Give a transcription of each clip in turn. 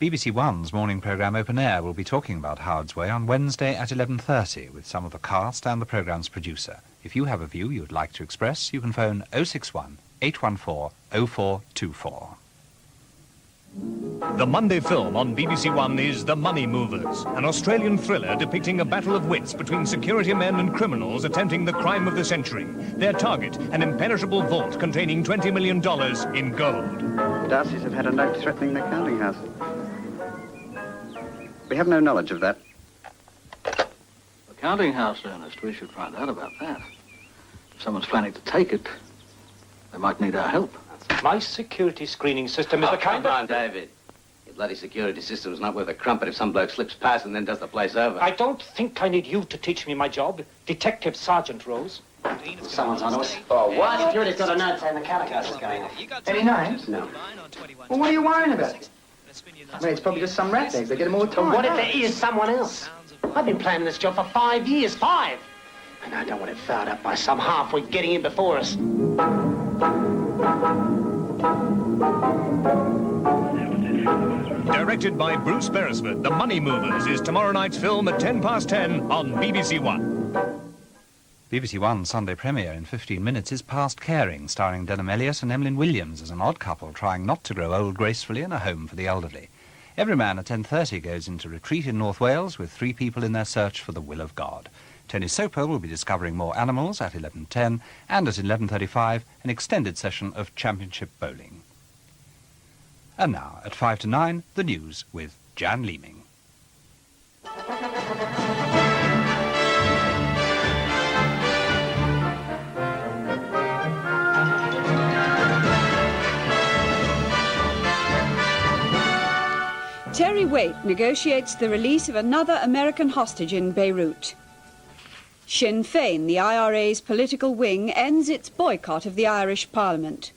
BBC One's morning programme Open Air will be talking about Howard's Way on Wednesday at 11:30 with some of the cast and the programme's producer. If you have a view you'd like to express, you can phone 061 814 0424. The Monday film on BBC One is The Money Movers, an Australian thriller depicting a battle of wits between security men and criminals attempting the crime of the century. Their target, an impenetrable vault containing $20 million in gold. Darcy's have had a note threatening their counting house. We have no knowledge of that. The counting house, Ernest, we should find out about that. If someone's planning to take it, they might need our help. My security screening system is the kind Come on, David. Your bloody security system's not worth a crumpet if some bloke slips past and then does the place over. I don't think I need you to teach me my job. Detective Sergeant Rose. Someone's on us. Oh, what? Security's got a note saying the counting house is going off. Any names? No. Well, what are you worrying about? I mean, it's probably just some ratbag. They get them all the time. But what if there is someone else? I've been planning this job for 5 years, 5. And I don't want it fouled up by some halfway getting in before us. Directed by Bruce Beresford, The Money Movers is tomorrow night's film at 10:10 on BBC One. BBC One's Sunday premiere in 15 minutes is Past Caring, starring Denham Elliott and Emlyn Williams as an odd couple trying not to grow old gracefully in a home for the elderly. Every man at 10:30 goes into retreat in North Wales with 3 people in their search for the will of God. Tony Soper will be discovering more animals at 11:10 and at 11:35 an extended session of championship bowling. And now, at 5 to 9, the news with Jan Leeming. Terry Waite negotiates the release of another American hostage in Beirut. Sinn Féin, the IRA's political wing, ends its boycott of the Irish Parliament.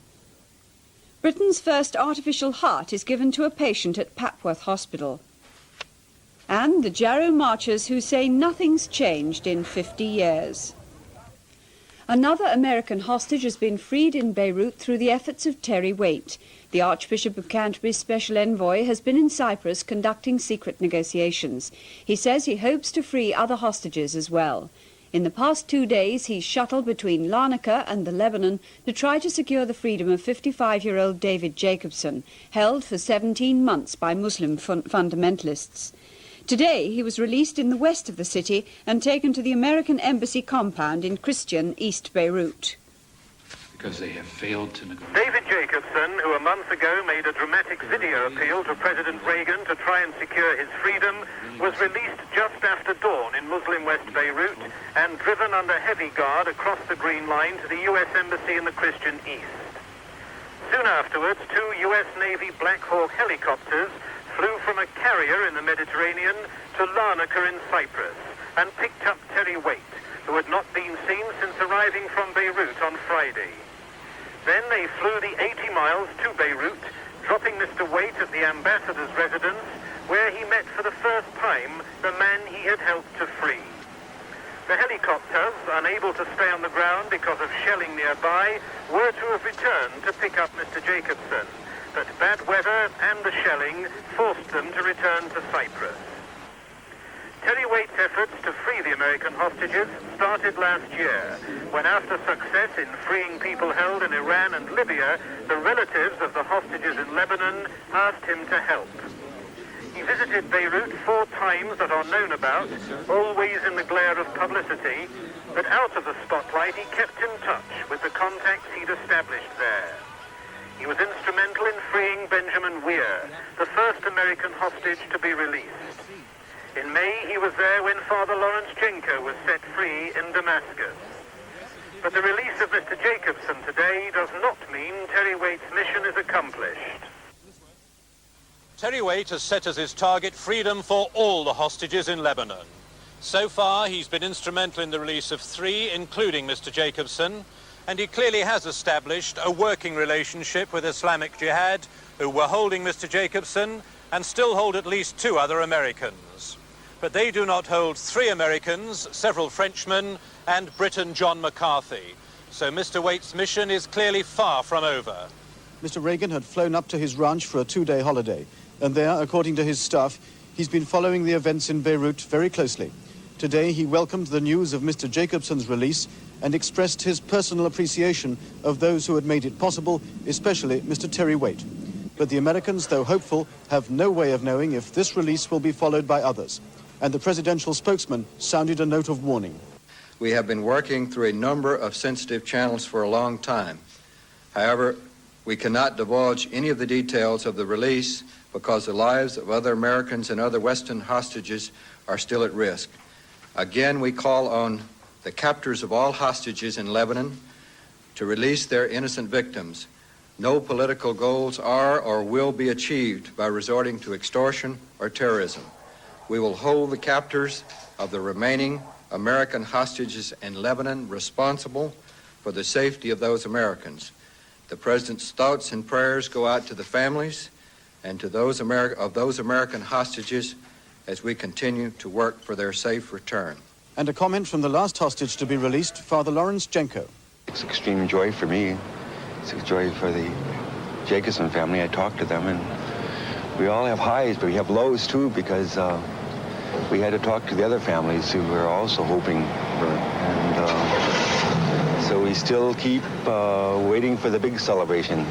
Britain's first artificial heart is given to a patient at Papworth Hospital. And the Jarrow marchers who say nothing's changed in 50 years. Another American hostage has been freed in Beirut through the efforts of Terry Waite. The Archbishop of Canterbury's special envoy has been in Cyprus conducting secret negotiations. He says he hopes to free other hostages as well. In the past 2 days, he's shuttled between Larnaca and the Lebanon to try to secure the freedom of 55-year-old David Jacobson, held for 17 months by Muslim fundamentalists. Today, he was released in the west of the city and taken to the American Embassy compound in Christian East Beirut. Because they have failed to negotiate. David Jacobson, who a month ago made a dramatic video appeal to President Reagan to try and secure his freedom, was released just after dawn in Muslim West Beirut and driven under heavy guard across the Green Line to the U.S. Embassy in the Christian East. Soon afterwards, 2 U.S. Navy Black Hawk helicopters flew from a carrier in the Mediterranean to Larnaca in Cyprus and picked up Terry Waite, who had not been seen since arriving from Beirut on Friday. Then they flew the 80 miles to Beirut, dropping Mr. Waite at the ambassador's residence, where he met for the first time the man he had helped to free. The helicopters, unable to stay on the ground because of shelling nearby, were to have returned to pick up Mr. Jacobson, but bad weather and the shelling forced them to return to Cyprus. Terry Waite's efforts to free the American hostages started last year, when after success in freeing people held in Iran and Libya, the relatives of the hostages in Lebanon asked him to help. He visited Beirut 4 times that are known about, always in the glare of publicity, but out of the spotlight he kept in touch with the contacts he'd established there. He was instrumental in freeing Benjamin Weir, the first American hostage to be released. In May, he was there when Father Lawrence Jenko was set free in Damascus. But the release of Mr. Jacobson today does not mean Terry Waite's mission is accomplished. Terry Waite has set as his target freedom for all the hostages in Lebanon. So far, he's been instrumental in the release of 3, including Mr. Jacobson, and he clearly has established a working relationship with Islamic Jihad, who were holding Mr. Jacobson and still hold at least 2 other Americans. But they do not hold 3 Americans, several Frenchmen, and Briton John McCarthy. So Mr. Waite's mission is clearly far from over. Mr. Reagan had flown up to his ranch for a 2-day holiday. and there, according to his staff, he's been following the events in Beirut very closely. Today, he welcomed the news of Mr. Jacobson's release and expressed his personal appreciation of those who had made it possible, especially Mr. Terry Waite. But the Americans, though hopeful, have no way of knowing if this release will be followed by others. And the presidential spokesman sounded a note of warning. We have been working through a number of sensitive channels for a long time. However, we cannot divulge any of the details of the release because the lives of other Americans and other Western hostages are still at risk. Again, we call on the captors of all hostages in Lebanon to release their innocent victims. No political goals are or will be achieved by resorting to extortion or terrorism. We will hold the captors of the remaining American hostages in Lebanon responsible for the safety of those Americans. The President's thoughts and prayers go out to the families and to those American hostages as we continue to work for their safe return. And a comment from the last hostage to be released, Father Lawrence Jenko. It's extreme joy for me. It's a joy for the Jacobson family. I talked to them, and we all have highs, but we have lows too, because we had to talk to the other families who were also hoping for it. And so we still keep waiting for the big celebration.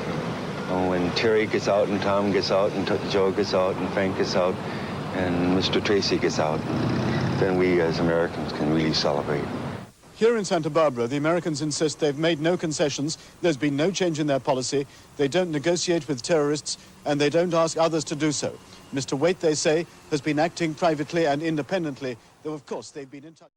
When Terry gets out, and Tom gets out, and Joe gets out, and Frank gets out, and Mr. Tracy gets out, then we as Americans can really celebrate. Here in Santa Barbara, the Americans insist they've made no concessions, there's been no change in their policy, they don't negotiate with terrorists, and they don't ask others to do so. Mr. Waite, they say, has been acting privately and independently, though of course they've been in touch.